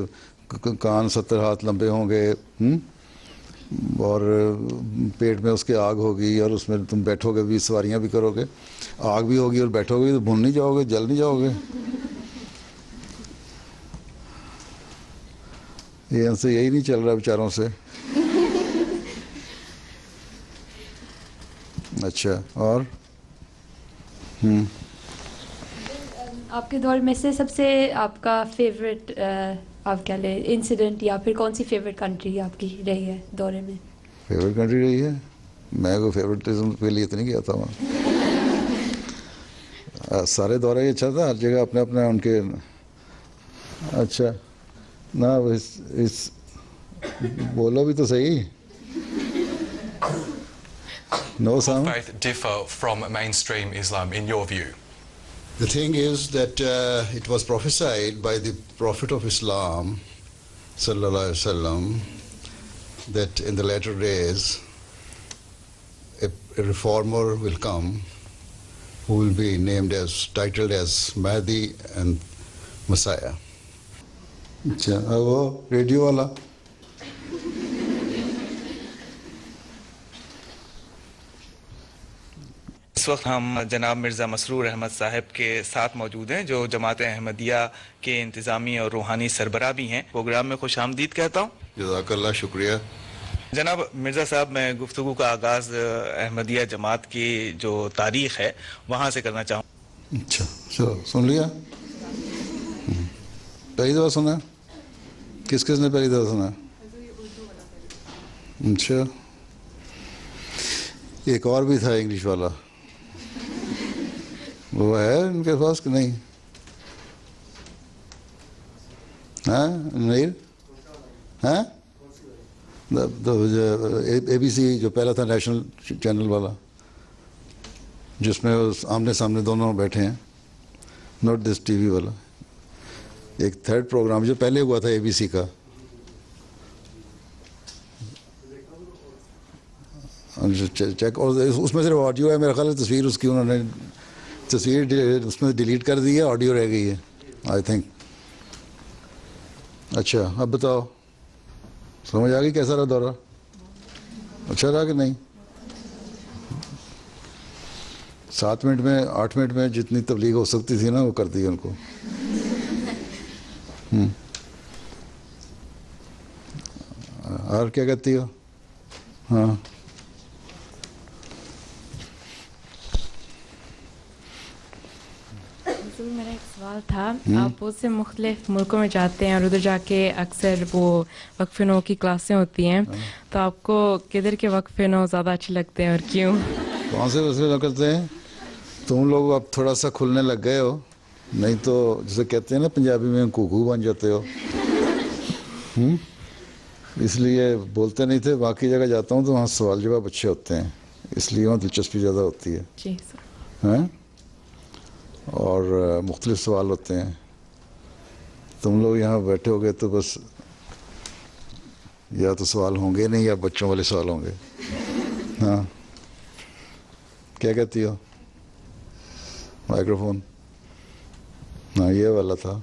کان 70 ہاتھ لمبے ہوں گے, اور پیٹ میں اس کے آگ ہوگی, اور اس میں تم بیٹھو گے بھی, سواریاں بھی کرو گے, آگ بھی ہوگی اور بیٹھو گے تو بھون نہیں جاؤ گے, جل نہیں جاؤ گے. یہ ان سے یہی نہیں چل رہا بیچاروں سے. اچھا, اور آپ کے دور میں سے سب سے آپ کا فیوریٹ آپ کیا لیں انسیڈنٹ, یا پھر کون سی فیوریٹ کنٹری آپ کی رہی ہے دورے میں؟ فیوریٹ کنٹری رہی ہے, میں کوئی فیوریٹزم کے لیے تو نہیں گیا تھا وہاں. سارے دورے ہی اچھا تھا, ہر جگہ اپنے اپنے ان کے. اچھا نہ اس بولو بھی تو صحیح. No, Sam? Faith differ from mainstream Islam in your view? The thing is that it was prophesied by the Prophet of Islam, sallallahu alaihi wasallam, that in the latter days a reformer will come who will be titled as Mahdi and Messiah. اچھا, وہ ریڈیو والا اس وقت ہم جناب مرزا مسرور احمد صاحب کے ساتھ موجود ہیں جو جماعت احمدیہ کے انتظامی اور روحانی سربراہ بھی ہیں. پروگرام میں خوش آمدید کہتا ہوں. جزاک اللہ, شکریہ. جناب مرزا صاحب, میں گفتگو کا آغاز احمدیہ جماعت کی جو تاریخ ہے وہاں سے کرنا چاہوں. اچھا, چلو سن لیا. پہلی دفعہ سنا؟ کس نے پہلی دفعہ سنا؟ اچھا, ایک اور بھی تھا انگلش والا, وہ ہے ان کے پاس کہ نہیں؟ ہاں نہیں, ہاں اے بی سی جو پہلا تھا نیشنل چینل والا, جس میں آمنے سامنے دونوں بیٹھے ہیں, ناٹ دس ٹی وی والا. ایک تھرڈ پروگرام جو پہلے ہوا تھا اے بی سی کا, چیک, اور اس میں صرف آڈیو ہے میرا خیال ہے. تصویر اس کی انہوں نے تصویر اس میں ڈیلیٹ کر دی ہے, آڈیو رہ گئی ہے آئی تھنک. اچھا, اب بتاؤ سمجھ آ گئی کیسا رہا دورہ؟ اچھا رہا کہ نہیں؟ 7 منٹ میں 8 منٹ میں جتنی تبلیغ ہو سکتی تھی نا وہ کر دی ان کو. اور کیا کہتی ہو؟ ہاں میرا ایک سوال تھا. آپ بہت سے مختلف ملکوں میں جاتے ہیں اور ادھر جا کے اکثر وہ وقفے نو کی کلاسیں ہوتی ہیں, تو آپ کو کدھر کے وقفے نو زیادہ اچھے لگتے ہیں اور کیوں؟ کون سے وقفے کرتے ہیں تم لوگ؟ اب تھوڑا سا کھلنے لگ گئے ہو, نہیں تو جسے کہتے ہیں نا پنجابی میں کوکو بن جاتے ہو, اس لیے بولتے نہیں تھے. باقی جگہ جاتا ہوں تو وہاں سوال جواب اچھے ہوتے ہیں, اس لیے وہاں دلچسپی زیادہ ہوتی ہے. جی سر. اور مختلف سوال ہوتے ہیں. تم لوگ یہاں بیٹھے ہو گئے تو بس یا تو سوال ہوں گے نہیں یا بچوں والے سوال ہوں گے. ہاں کیا کہتی ہو؟ مائکرو فون, ہاں یہ والا تھا.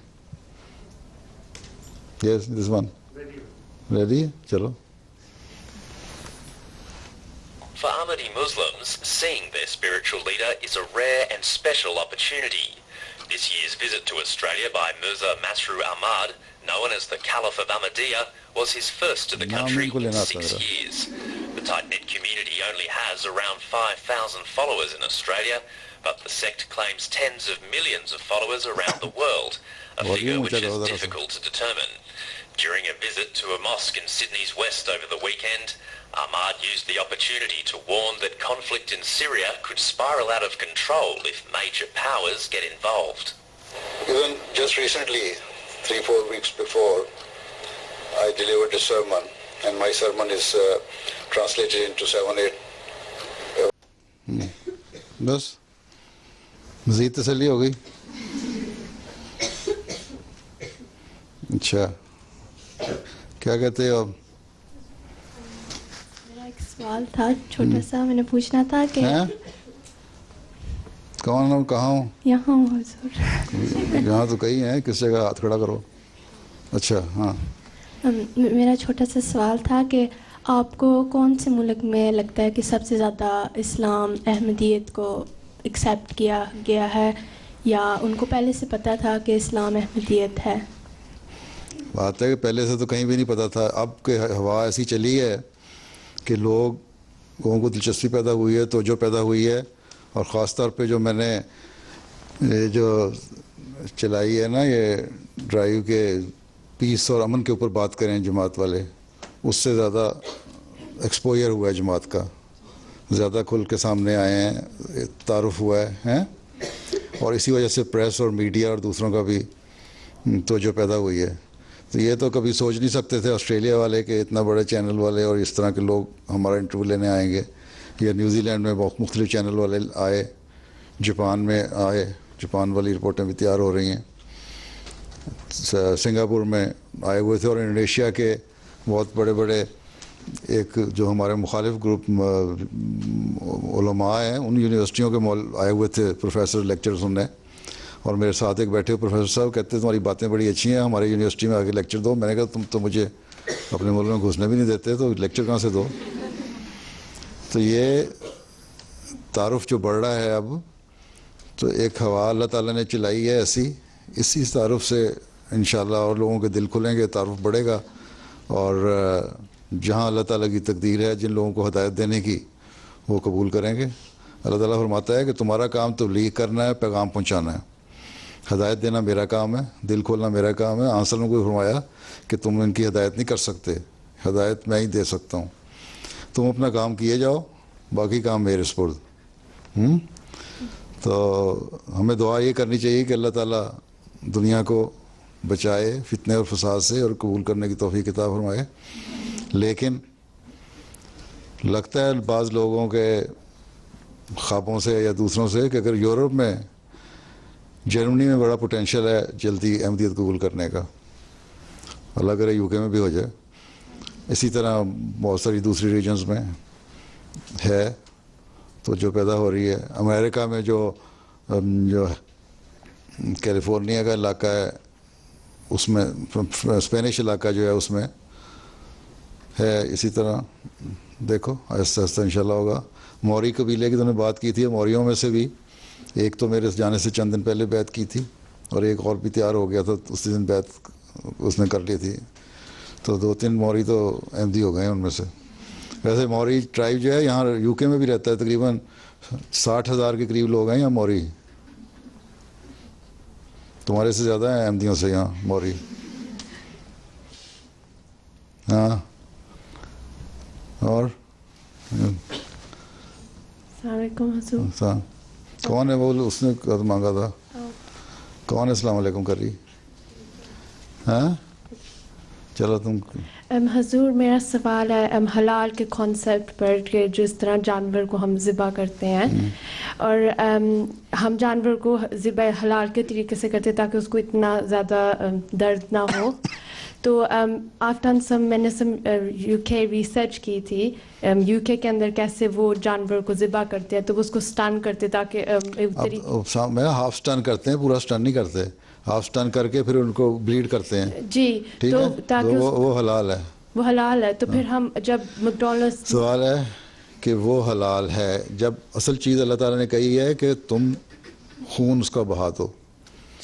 یس دس ون ریڈی ہے, چلو. For Ahmadi Muslims, seeing their spiritual leader is a rare and special opportunity. This year's visit to Australia by Mirza Masroor Ahmad, known as the Caliph of Ahmadiyya, was his first to the country in 6 years. The tight-knit community only has around 5,000 followers in Australia, but the sect claims tens of millions of followers around the world, a figure which is difficult to determine. During a visit to a mosque in Sydney's west over the weekend, Ahmad used the opportunity to warn that conflict in Syria could spiral out of control if major powers get involved. Even just recently, 3-4 weeks before, I delivered a sermon, and my sermon is translated into 7-8. بس مزید تسلی ہو گئی. اچھا, کیا کہتے ہو اب؟ سوال تھا چھوٹا سا, میں نے پوچھنا تھا کہ کون ہوں, کہاں ہوں؟ یہاں ہوں حضور. یہاں تو کئی ہیں, کس جگہ ہاتھ کھڑا کرو. اچھا ہاں, میرا چھوٹا سا سوال تھا کہ آپ کو کون سے ملک میں لگتا ہے کہ سب سے زیادہ اسلام احمدیت کو ایکسیپٹ کیا گیا ہے, یا ان کو پہلے سے پتہ تھا کہ اسلام احمدیت ہے؟ بات ہے کہ پہلے سے تو کہیں بھی نہیں پتہ تھا. اب کہ ہوا ایسی چلی ہے کہ لوگوں کو دلچسپی پیدا ہوئی ہے, توجہ پیدا ہوئی ہے. اور خاص طور پہ جو میں نے یہ جو چلائی ہے نا یہ ڈرائیو کے پیس اور امن کے اوپر بات کریں جماعت والے, اس سے زیادہ ایکسپوجر ہوا ہے جماعت کا, زیادہ کھل کے سامنے آئے ہیں, تعارف ہوا ہے, اور اسی وجہ سے پریس اور میڈیا اور دوسروں کا بھی توجہ پیدا ہوئی ہے. تو یہ تو کبھی سوچ نہیں سکتے تھے آسٹریلیا والے کہ اتنا بڑے چینل والے اور اس طرح کے لوگ ہمارا انٹرویو لینے آئیں گے, یا نیوزی لینڈ میں بہت مختلف چینل والے آئے, جاپان میں آئے, جاپان والی رپورٹیں بھی تیار ہو رہی ہیں, سنگاپور میں آئے ہوئے تھے, اور انڈونیشیا کے بہت بڑے بڑے ایک جو ہمارے مخالف گروپ علماء ہیں ان یونیورسٹیوں کے آئے ہوئے تھے پروفیسر لیکچر سننے. اور میرے ساتھ ایک بیٹھے ہوئے پروفیسر صاحب کہتے تمہاری باتیں بڑی اچھی ہیں, ہمارے یونیورسٹی میں آگے لیکچر دو. میں نے کہا تم تو مجھے اپنے ملک میں گھسنے بھی نہیں دیتے, تو لیکچر کہاں سے دو. تو یہ تعارف جو بڑھ رہا ہے اب، تو ایک ہوا اللہ تعالیٰ نے چلائی ہے ایسی، اسی تعارف سے انشاءاللہ اور لوگوں کے دل کھلیں گے، تعارف بڑھے گا، اور جہاں اللہ تعالیٰ کی تقدیر ہے جن لوگوں کو ہدایت دینے کی وہ قبول کریں گے۔ اللہ تعالیٰ فرماتا ہے کہ تمہارا کام تبلیغ کرنا ہے، پیغام پہنچانا ہے، ہدایت دینا میرا کام ہے، دل کھولنا میرا کام ہے۔ آنسلوں کو فرمایا کہ تم ان کی ہدایت نہیں کر سکتے، ہدایت میں ہی دے سکتا ہوں، تم اپنا کام کیے جاؤ، باقی کام میرے سپرد۔ تو ہمیں دعا یہ کرنی چاہیے کہ اللہ تعالیٰ دنیا کو بچائے فتنے اور فساد سے اور قبول کرنے کی توفیق عطا فرمائے۔ لیکن لگتا ہے بعض لوگوں کے خوابوں سے یا دوسروں سے کہ اگر یورپ میں، جرمنی میں بڑا پوٹینشیل ہے جلدی احمدیت قبول کرنے کا، اللہ کرے یو کے میں بھی ہو جائے، اسی طرح بہت ساری دوسری ریجنز میں ہے تو جو پیدا ہو رہی ہے۔ امریکہ میں جو کیلیفورنیا کا علاقہ ہے اس میں، اسپینش علاقہ جو ہے اس میں ہے، اسی طرح دیکھو آہستہ آہستہ انشاءاللہ ہوگا۔ موری قبیلے کی تو نے بات کی تھی، موریوں میں سے بھی ایک تو میرے جانے سے چند دن پہلے بیعت کی تھی، اور ایک اور بھی تیار ہو گیا تھا اسی دن بیعت اس نے کر لی تھی، تو 2-3 موری تو احمدی ہو گئے ہیں ان میں سے۔ ویسے موری ٹرائب جو ہے یہاں یو کے میں بھی رہتا ہے، تقریباً 60,000 کے قریب لوگ ہیں یہاں موری، تمہارے سے زیادہ ہیں احمدیوں سے یہاں موری۔ ہاں، اور السلام علیکم حضور۔ کون ہے وہ؟ اس نے مانگا تھا، کون ہے السلام علیکم کر رہی؟ ہاں چلو تم۔ حضور میرا سوال ہے حلال کے کانسیپٹ پر، کہ جس طرح جانور کو ہم ذبح کرتے ہیں، اور ہم جانور کو ذبح حلال کے طریقے سے کرتے تاکہ اس کو اتنا زیادہ درد نہ ہو، تو میں نے یو کے ریسرچ کی تھی، یو کے اندر کیسے وہ جانور کو ذبح کرتے ہیں، تو وہ اس کو سٹن کرتے تاکہ میں ہاف سٹن کرتے ہیں، پورا سٹن نہیں کرتے، ہاف سٹن کر کے پھر ان کو بلیڈ کرتے ہیں، جی، ٹھیک ہے، وہ حلال ہے، وہ حلال ہے۔ تو پھر ہم جب میکڈونلڈس، سوال ہے کہ وہ حلال ہے جب اصل چیز اللہ تعالیٰ نے کہی ہے کہ تم خون اس کا بہا دو،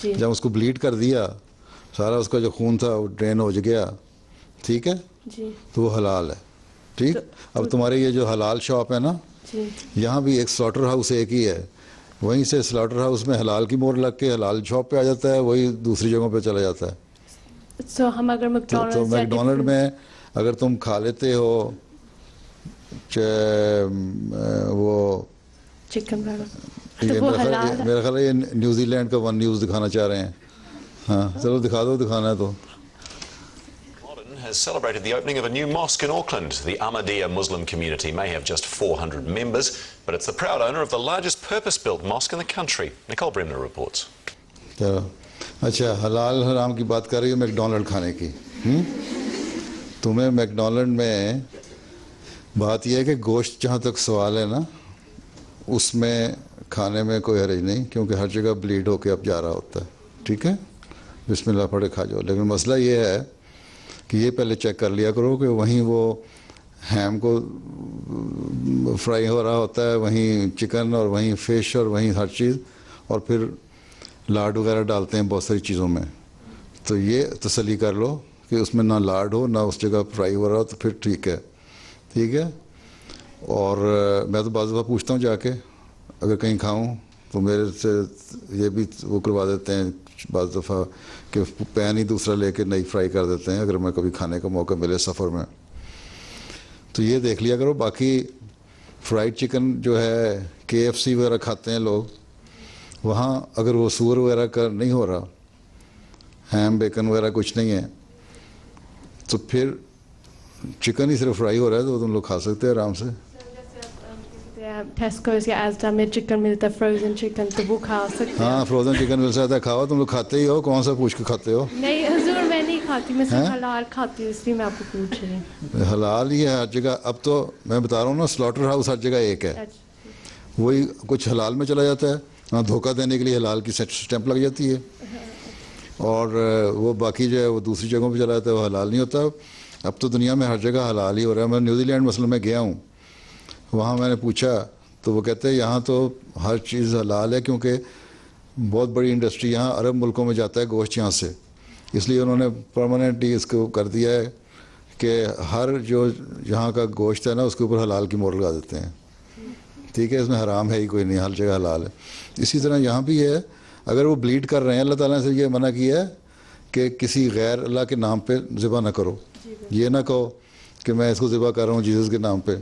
جب اس کو بلیڈ کر دیا، سارا اس کا جو خون تھا وہ ڈرین ہو گیا، ٹھیک ہے، تو وہ حلال ہے، ٹھیک۔ اب تمہارے یہ جو حلال شاپ ہے نا، یہاں بھی ایک سلاٹر ہاؤس ایک ہی ہے، وہیں سے سلاٹر ہاؤس میں حلال کی مور لگ کے حلال شاپ پہ آ جاتا ہے، وہی دوسری جگہوں پہ چلا جاتا ہے۔ ہم اگر تو میکڈونلڈ میں اگر تم کھا لیتے ہو وہ چکن، میرا خیال ہے یہ نیوزی لینڈ کا ون نیوز دکھانا چاہ رہے ہیں، ہاں چلو دکھا دو، دکھانا ہے تو۔ Has celebrated the opening of a new mosque in Auckland. The Ahmadiyya Muslim community may have just 400 members, but it's the proud owner of the largest purpose-built mosque in the country. Nicole Bremner reports. اچھا، حلال حرام کی بات کر رہی ہو میکڈونلڈ کھانے کی، تمہیں میکڈونلڈ میں بات یہ ہے کہ گوشت جہاں تک سوال ہے نا، اس میں کھانے میں کوئی حرج نہیں، کیونکہ ہر جگہ بلیڈ ہو کے اب جا رہا ہوتا ہے، ٹھیک ہے، بسم اللہ پڑھے کھا جاؤ۔ لیکن مسئلہ یہ ہے کہ یہ پہلے چیک کر لیا کرو کہ وہیں وہ ہیم کو فرائی ہو رہا ہوتا ہے، وہیں چکن اور وہیں فش اور وہیں ہر چیز، اور پھر لاڈ وغیرہ ڈالتے ہیں بہت ساری چیزوں میں، تو یہ تسلی کر لو کہ اس میں نہ لاڈ ہو نہ اس جگہ فرائی ہو رہا ہو، تو پھر ٹھیک ہے، ٹھیک ہے۔ اور میں تو بعض دفعہ پوچھتا ہوں جا کے، اگر کہیں کھاؤں تو میرے سے یہ بھی وہ کروا دیتے ہیں بعض دفعہ کہ پین ہی دوسرا لے کے نئی فرائی کر دیتے ہیں، اگر میں کبھی کھانے کا موقع ملے سفر میں، تو یہ دیکھ لیا کرو۔ باقی فرائیڈ چکن جو ہے KFC وغیرہ کھاتے ہیں لوگ، وہاں اگر وہ سور وغیرہ کا نہیں ہو رہا، ہیم بیکن وغیرہ کچھ نہیں ہے، تو پھر چکن ہی صرف فرائی ہو رہا ہے تو تم لوگ کھا سکتے ہیں آرام سے۔ ٹیسکوز یا ایزڈا میں چکن ملتا ہے، فروزن چکن، تو وہ کھا سکتے ہیں۔ ہاں فروزن چکن مل سکتا ہے، کھاؤ، تم لوگ کھاتے ہی ہو، کون سا پوچھ کے کھاتے ہو؟ نہیں حضور میں نہیں کھاتی، میں صرف حلال کھاتی ہوں، اس لیے میں آپ کو پوچھ رہی ہوں۔ حلال ہی ہے ہر جگہ، اب تو میں بتا رہا ہوں نا، سلاٹر ہاؤس ہر جگہ ایک ہے، وہی کچھ حلال میں چلا جاتا ہے، دھوکہ دینے کے لیے حلال کی سٹیمپ لگ جاتی ہے، اور وہ باقی جو ہے وہ دوسری جگہوں پہ چلا جاتا ہے، وہ حلال نہیں ہوتا۔ اب تو دنیا میں ہر جگہ حلال ہی ہو رہا ہے۔ میں نیوزی لینڈ مثلا میں گیا ہوں، وہاں میں نے پوچھا تو وہ کہتے ہیں یہاں تو ہر چیز حلال ہے کیونکہ بہت بڑی انڈسٹری یہاں عرب ملکوں میں جاتا ہے گوشت یہاں سے، اس لیے انہوں نے پرماننٹلی اس کو کر دیا ہے کہ ہر جو یہاں کا گوشت ہے نا اس کے اوپر حلال کی مہر لگا دیتے ہیں. ٹھیک ہے، اس میں حرام ہے ہی کوئی نہیں، ہر جگہ حلال ہے. اسی طرح یہاں بھی ہے، اگر وہ بلیڈ کر رہے ہیں اللہ تعالیٰ نے سے یہ منع کیا ہے کہ کسی غیر اللہ کے نام پہ ذبح نہ کرو. یہ نہ کہو کہ میں اس کو ذبح کر رہا ہوں جیسس کے نام پہ.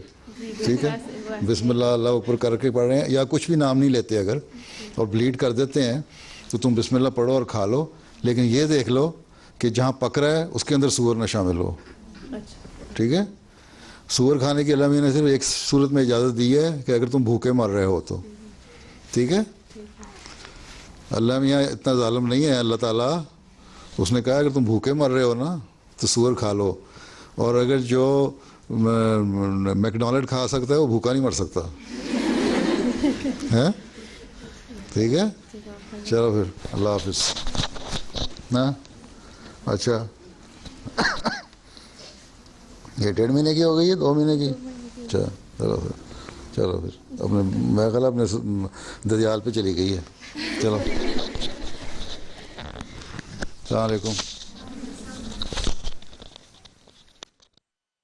ٹھیک ہے، بسم اللہ اللہ اوپر کر کے پڑھ رہے ہیں یا کچھ بھی نام نہیں لیتے اگر اور بلیڈ کر دیتے ہیں تو تم بسم اللہ پڑھو اور کھا لو، لیکن یہ دیکھ لو کہ جہاں پک رہا ہے اس کے اندر سور نہ شامل ہو. ٹھیک ہے، سور کھانے کی اللہ نے صرف ایک صورت میں اجازت دی ہے کہ اگر تم بھوکے مر رہے ہو تو. ٹھیک ہے، اللہ میاں اتنا ظالم نہیں ہے اللہ تعالیٰ، اس نے کہا اگر تم بھوکے مر رہے ہو نا تو سور کھا لو، اور اگر جو میکڈونلڈ کھا سکتا ہے وہ بھوکا نہیں مر سکتا ہے. ٹھیک ہے، چلو پھر اللہ حافظ. نا اچھا یہ 1.5 مہینے کی ہو گئی ہے 2 مہینے کی؟ اچھا چلو پھر اپنے میں خیال اپنے دریال پہ چلی گئی ہے. چلو السلام علیکم.